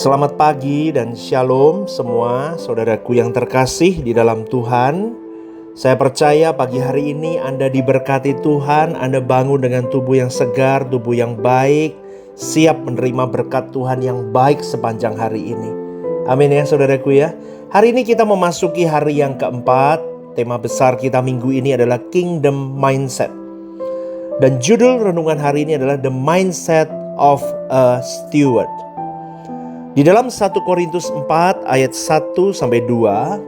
Selamat pagi dan shalom semua saudaraku yang terkasih di dalam Tuhan. Saya percaya pagi hari ini Anda diberkati Tuhan, Anda bangun dengan tubuh yang segar, tubuh yang baik, siap menerima berkat Tuhan yang baik sepanjang hari ini. Amin ya saudaraku ya. Hari ini kita memasuki hari yang keempat. Tema besar kita minggu ini adalah Kingdom Mindset. Dan judul renungan hari ini adalah The Mindset of a Steward. Di dalam 1 Korintus 4 ayat 1-2,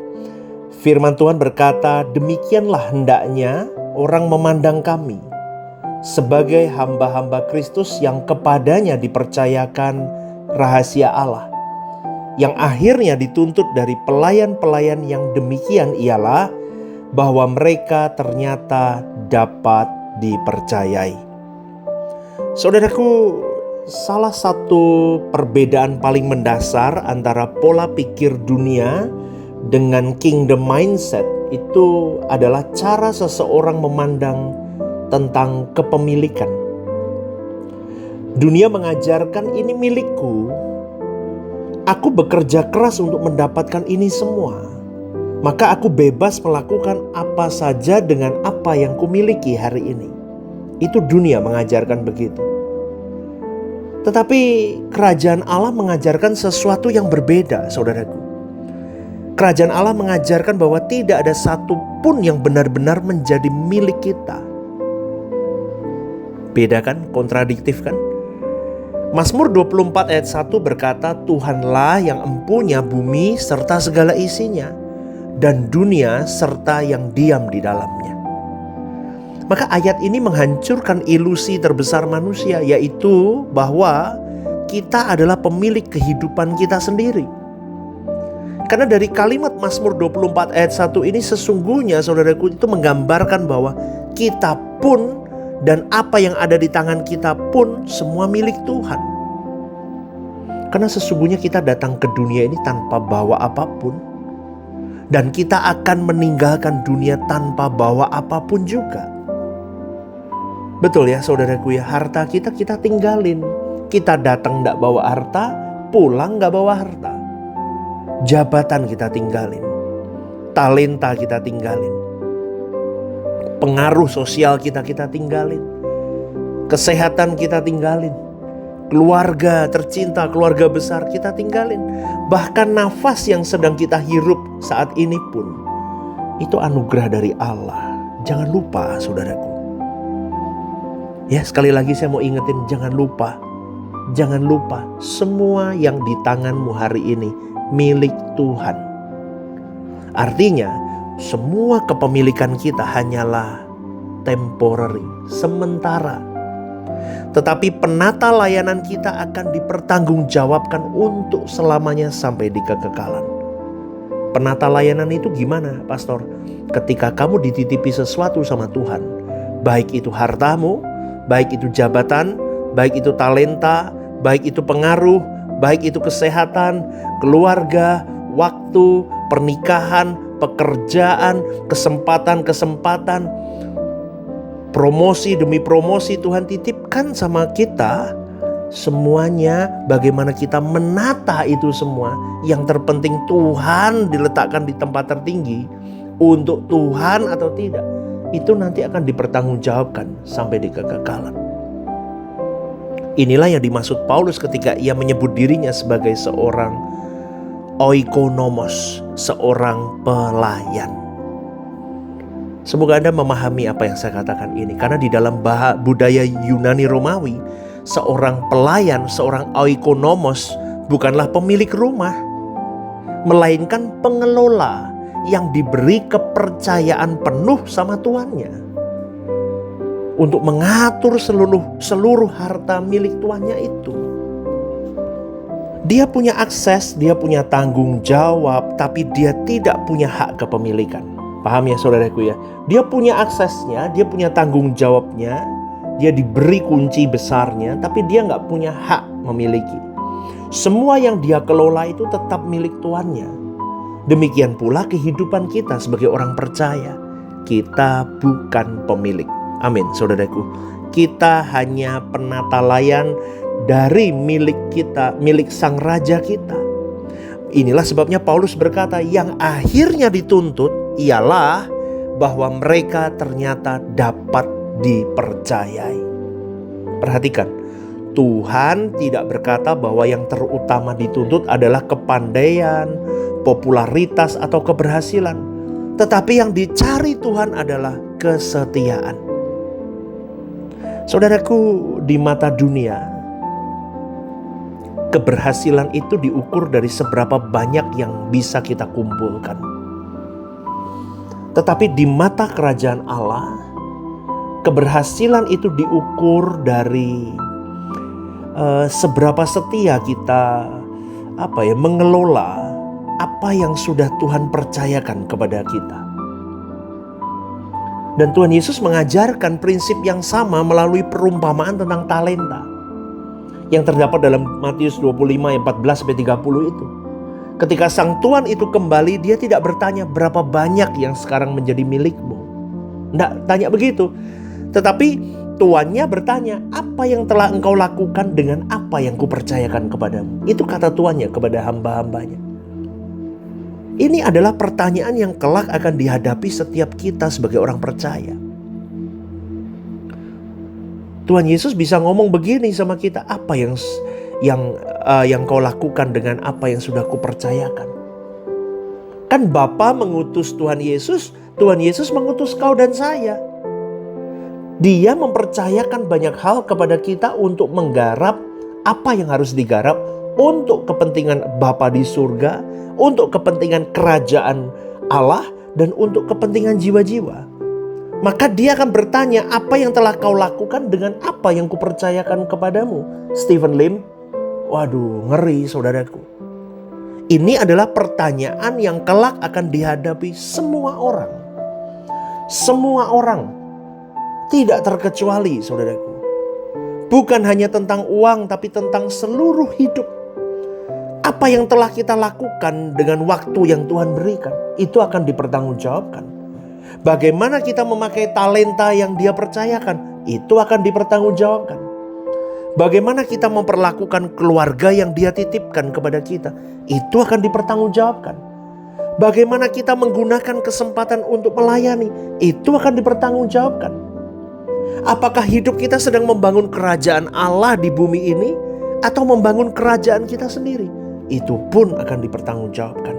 firman Tuhan berkata, "Demikianlah hendaknya orang memandang kami sebagai hamba-hamba Kristus yang kepadanya dipercayakan rahasia Allah, yang akhirnya dituntut dari pelayan-pelayan yang demikian ialah bahwa mereka ternyata dapat dipercayai." Saudaraku, salah satu perbedaan paling mendasar antara pola pikir dunia dengan kingdom mindset itu adalah cara seseorang memandang tentang kepemilikan. Dunia mengajarkan ini milikku, aku bekerja keras untuk mendapatkan ini semua, maka aku bebas melakukan apa saja dengan apa yang kumiliki hari ini. Itu dunia mengajarkan begitu. Tetapi kerajaan Allah mengajarkan sesuatu yang berbeda, saudaraku. Kerajaan Allah mengajarkan bahwa tidak ada satu pun yang benar-benar menjadi milik kita. Beda kan? Kontradiktif kan? Mazmur 24 ayat 1 berkata, "Tuhanlah yang empunya bumi serta segala isinya, dan dunia serta yang diam di dalamnya." Maka ayat ini menghancurkan ilusi terbesar manusia, yaitu bahwa kita adalah pemilik kehidupan kita sendiri. Karena dari kalimat Mazmur 24 ayat 1 ini sesungguhnya saudaraku itu menggambarkan bahwa kita pun dan apa yang ada di tangan kita pun semua milik Tuhan. Karena sesungguhnya kita datang ke dunia ini tanpa bawa apapun, dan kita akan meninggalkan dunia tanpa bawa apapun juga. Betul ya saudaraku ya, harta kita tinggalin. Kita datang gak bawa harta, pulang gak bawa harta. Jabatan kita tinggalin, talenta kita tinggalin, pengaruh sosial kita tinggalin, kesehatan kita tinggalin, keluarga tercinta, keluarga besar kita tinggalin. Bahkan nafas yang sedang kita hirup saat ini pun itu anugerah dari Allah. Jangan lupa saudaraku. Ya, sekali lagi saya mau ingetin, jangan lupa semua yang di tanganmu hari ini milik Tuhan. Artinya semua kepemilikan kita hanyalah temporary, sementara. Tetapi penata layanan kita akan dipertanggungjawabkan untuk selamanya sampai di kekekalan. Penata layanan itu gimana, Pastor? Ketika kamu dititipi sesuatu sama Tuhan, baik itu hartamu, baik itu jabatan, baik itu talenta, baik itu pengaruh, baik itu kesehatan, keluarga, waktu, pernikahan, pekerjaan, kesempatan, promosi demi promosi Tuhan titipkan sama kita. Semuanya bagaimana kita menata itu semua. Yang terpenting Tuhan diletakkan di tempat tertinggi. Untuk Tuhan atau tidak, itu nanti akan dipertanggungjawabkan sampai di kekekalan. Inilah yang dimaksud Paulus ketika ia menyebut dirinya sebagai seorang oikonomos, seorang pelayan. Semoga Anda memahami apa yang saya katakan ini, karena di dalam budaya Yunani Romawi, seorang pelayan, seorang oikonomos bukanlah pemilik rumah, melainkan pengelola yang diberi kepercayaan penuh sama tuannya untuk mengatur seluruh harta milik tuannya itu. Dia punya akses, dia punya tanggung jawab, tapi dia tidak punya hak kepemilikan. Paham ya saudaraku ya? Dia punya aksesnya, dia punya tanggung jawabnya, dia diberi kunci besarnya, tapi dia gak punya hak memiliki. Semua yang dia kelola itu tetap milik tuannya. Demikian pula kehidupan kita sebagai orang percaya. Kita bukan pemilik. Amin saudaraku. Kita hanya penata layan dari milik kita, milik sang raja kita. Inilah sebabnya Paulus berkata, yang akhirnya dituntut ialah bahwa mereka ternyata dapat dipercayai. Perhatikan, Tuhan tidak berkata bahwa yang terutama dituntut adalah kepandaian, popularitas, atau keberhasilan. Tetapi yang dicari Tuhan adalah kesetiaan. Saudaraku, di mata dunia, keberhasilan itu diukur dari seberapa banyak yang bisa kita kumpulkan. Tetapi di mata kerajaan Allah, keberhasilan itu diukur dari seberapa setia kita mengelola apa yang sudah Tuhan percayakan kepada kita. Dan Tuhan Yesus mengajarkan prinsip yang sama melalui perumpamaan tentang talenta yang terdapat dalam Matius 25 ayat 14-30 itu. Ketika sang tuan itu kembali, dia tidak bertanya berapa banyak yang sekarang menjadi milikmu. Tidak tanya begitu. Tetapi tuannya bertanya, apa yang telah engkau lakukan dengan apa yang kupercayakan kepadamu? Itu kata tuannya kepada hamba-hambanya. Ini adalah pertanyaan yang kelak akan dihadapi setiap kita sebagai orang percaya. Tuhan Yesus bisa ngomong begini sama kita, apa yang kau lakukan dengan apa yang sudah kupercayakan? Kan Bapa mengutus Tuhan Yesus mengutus kau dan saya. Dia mempercayakan banyak hal kepada kita untuk menggarap apa yang harus digarap untuk kepentingan Bapa di surga, untuk kepentingan kerajaan Allah, dan untuk kepentingan jiwa-jiwa. Maka dia akan bertanya, apa yang telah kau lakukan dengan apa yang kupercayakan kepadamu? Stephen Lim, waduh, ngeri saudaraku. Ini adalah pertanyaan yang kelak akan dihadapi semua orang. Semua orang, tidak terkecuali saudaraku. Bukan hanya tentang uang, tapi tentang seluruh hidup. Apa yang telah kita lakukan dengan waktu yang Tuhan berikan, itu akan dipertanggungjawabkan. Bagaimana kita memakai talenta yang Dia percayakan, itu akan dipertanggungjawabkan. Bagaimana kita memperlakukan keluarga yang Dia titipkan kepada kita, itu akan dipertanggungjawabkan. Bagaimana kita menggunakan kesempatan untuk melayani, itu akan dipertanggungjawabkan. Apakah hidup kita sedang membangun kerajaan Allah di bumi ini, atau membangun kerajaan kita sendiri? Itu pun akan dipertanggungjawabkan.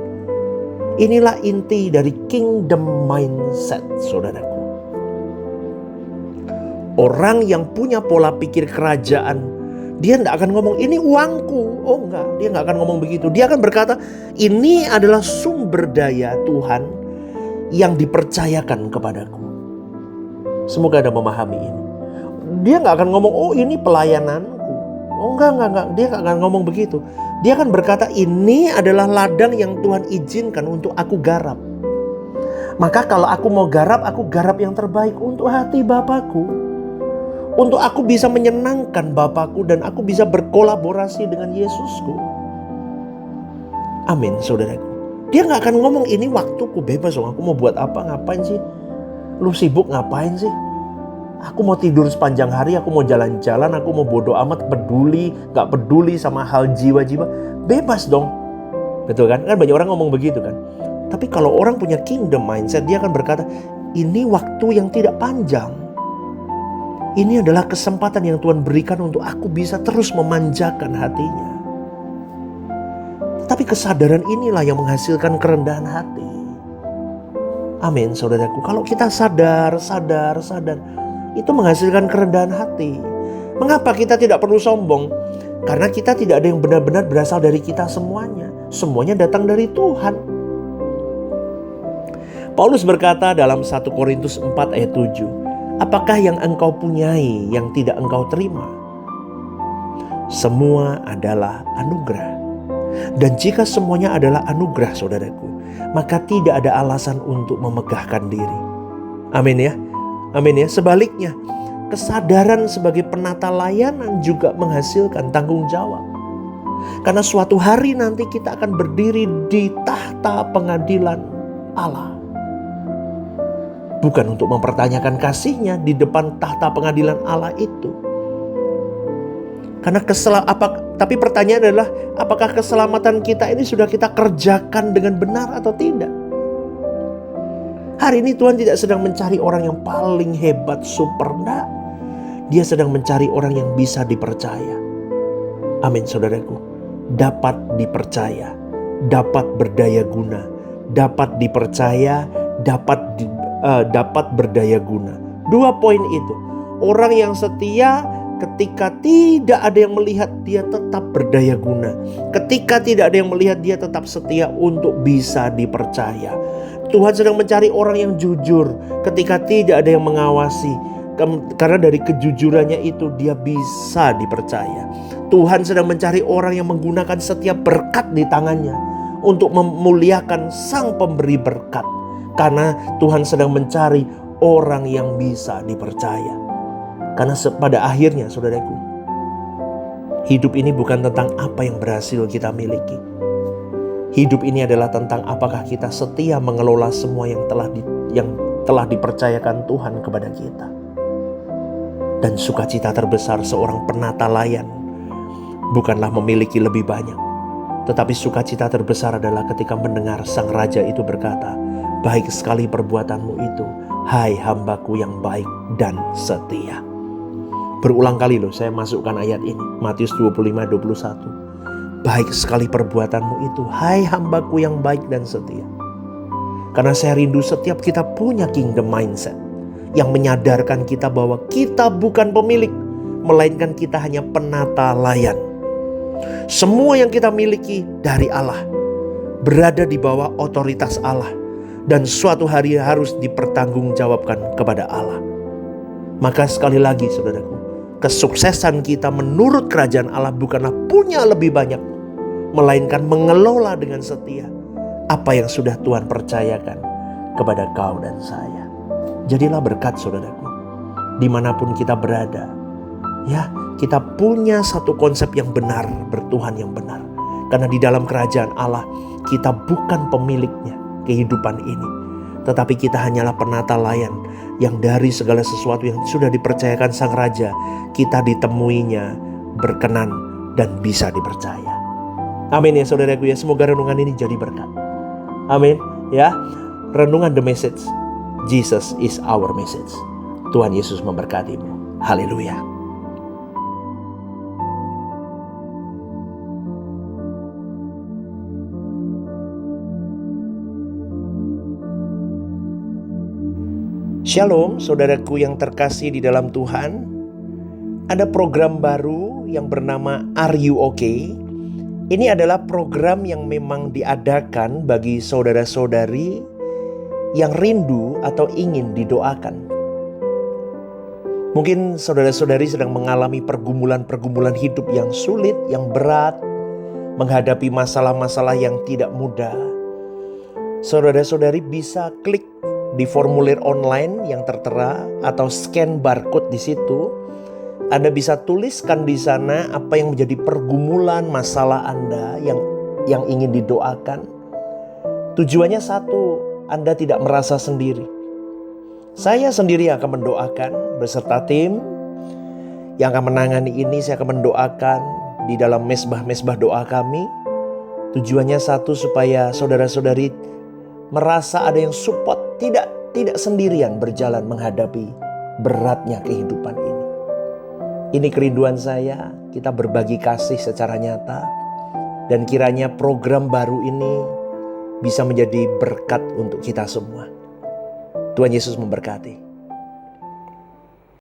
Inilah inti dari kingdom mindset, saudaraku. Orang yang punya pola pikir kerajaan, dia tidak akan ngomong ini uangku. Oh enggak, dia nggak akan ngomong begitu. Dia akan berkata, ini adalah sumber daya Tuhan yang dipercayakan kepadaku. Semoga Anda memahami ini. Dia nggak akan ngomong, oh ini pelayananku. Oh enggak. Dia nggak akan ngomong begitu. Dia akan berkata, ini adalah ladang yang Tuhan izinkan untuk aku garap. Maka kalau aku mau garap, aku garap yang terbaik untuk hati Bapakku. Untuk aku bisa menyenangkan Bapakku dan aku bisa berkolaborasi dengan Yesusku. Amin, saudaraku. Dia nggak akan ngomong, ini waktuku bebas dong. Aku mau buat apa, ngapain sih? Lu sibuk ngapain sih? Aku mau tidur sepanjang hari, aku mau jalan-jalan, aku mau bodo amat, gak peduli sama hal jiwa-jiwa. Bebas dong. Betul kan? Kan banyak orang ngomong begitu kan. Tapi kalau orang punya kingdom mindset, dia akan berkata, ini waktu yang tidak panjang. Ini adalah kesempatan yang Tuhan berikan untuk aku bisa terus memanjakan hatinya. Tapi kesadaran inilah yang menghasilkan kerendahan hati. Amin, saudaraku. Kalau kita sadar, itu menghasilkan kerendahan hati. Mengapa kita tidak perlu sombong? Karena kita tidak ada yang benar-benar berasal dari kita semuanya. Semuanya datang dari Tuhan. Paulus berkata dalam 1 Korintus 4 ayat 7, apakah yang engkau punyai yang tidak engkau terima? Semua adalah anugerah. Dan jika semuanya adalah anugerah, saudaraku, maka tidak ada alasan untuk memegahkan diri. Amin ya. Amin ya. Sebaliknya, kesadaran sebagai penata layanan juga menghasilkan tanggung jawab. Karena suatu hari nanti kita akan berdiri di tahta pengadilan Allah. Bukan untuk mempertanyakan kasihnya di depan tahta pengadilan Allah itu. Tapi pertanyaan adalah, apakah keselamatan kita ini sudah kita kerjakan dengan benar atau tidak? Hari ini Tuhan tidak sedang mencari orang yang paling hebat, super, enggak. Dia sedang mencari orang yang bisa dipercaya. Amin, saudaraku. Dapat dipercaya, dapat berdaya guna, dapat dipercaya, dapat berdaya guna. 2 poin itu. Orang yang setia ketika tidak ada yang melihat, dia tetap berdaya guna. Ketika tidak ada yang melihat, dia tetap setia untuk bisa dipercaya. Tuhan sedang mencari orang yang jujur ketika tidak ada yang mengawasi. Karena dari kejujurannya itu dia bisa dipercaya. Tuhan sedang mencari orang yang menggunakan setiap berkat di tangannya untuk memuliakan Sang Pemberi berkat. Karena Tuhan sedang mencari orang yang bisa dipercaya. Karena pada akhirnya, saudaraku, hidup ini bukan tentang apa yang berhasil kita miliki. Hidup ini adalah tentang apakah kita setia mengelola semua yang telah dipercayakan Tuhan kepada kita. Dan sukacita terbesar seorang penata layan bukanlah memiliki lebih banyak, tetapi sukacita terbesar adalah ketika mendengar sang raja itu berkata, "Baik sekali perbuatanmu itu, hai hambaku yang baik dan setia." Berulang kali loh saya masukkan ayat ini, Matius 25:21. Baik sekali perbuatanmu itu, hai hambaku yang baik dan setia. Karena saya rindu setiap kita punya kingdom mindset yang menyadarkan kita bahwa kita bukan pemilik, melainkan kita hanya penata layan. Semua yang kita miliki dari Allah, berada di bawah otoritas Allah, dan suatu hari harus dipertanggungjawabkan kepada Allah. Maka sekali lagi, saudaraku, kesuksesan kita menurut kerajaan Allah bukanlah punya lebih banyak, melainkan mengelola dengan setia apa yang sudah Tuhan percayakan kepada kau dan saya. Jadilah berkat, saudaraku, dimanapun kita berada. Ya, kita punya satu konsep yang benar, bertuhan yang benar. Karena di dalam kerajaan Allah, kita bukan pemiliknya kehidupan ini, tetapi kita hanyalah penata layan yang dari segala sesuatu yang sudah dipercayakan Sang Raja, kita ditemuinya, berkenan, dan bisa dipercaya. Amin ya saudaraku ya, semoga renungan ini jadi berkat. Amin ya. Renungan The Message, Jesus is our message. Tuhan Yesus memberkatimu. Haleluya. Shalom saudaraku yang terkasih di dalam Tuhan. Ada program baru yang bernama Are You Okay? Ini adalah program yang memang diadakan bagi saudara-saudari yang rindu atau ingin didoakan. Mungkin saudara-saudari sedang mengalami pergumulan-pergumulan hidup yang sulit, yang berat, menghadapi masalah-masalah yang tidak mudah. Saudara-saudari bisa klik di formulir online yang tertera atau scan barcode di situ. Anda bisa tuliskan di sana apa yang menjadi pergumulan masalah Anda yang ingin didoakan. Tujuannya satu, Anda tidak merasa sendiri. Saya sendiri akan mendoakan beserta tim yang akan menangani ini. Saya akan mendoakan di dalam mesbah-mesbah doa kami. Tujuannya satu, supaya saudara-saudari merasa ada yang support, tidak sendirian berjalan menghadapi beratnya kehidupan ini. Ini kerinduan saya, kita berbagi kasih secara nyata, dan kiranya program baru ini bisa menjadi berkat untuk kita semua. Tuhan Yesus memberkati.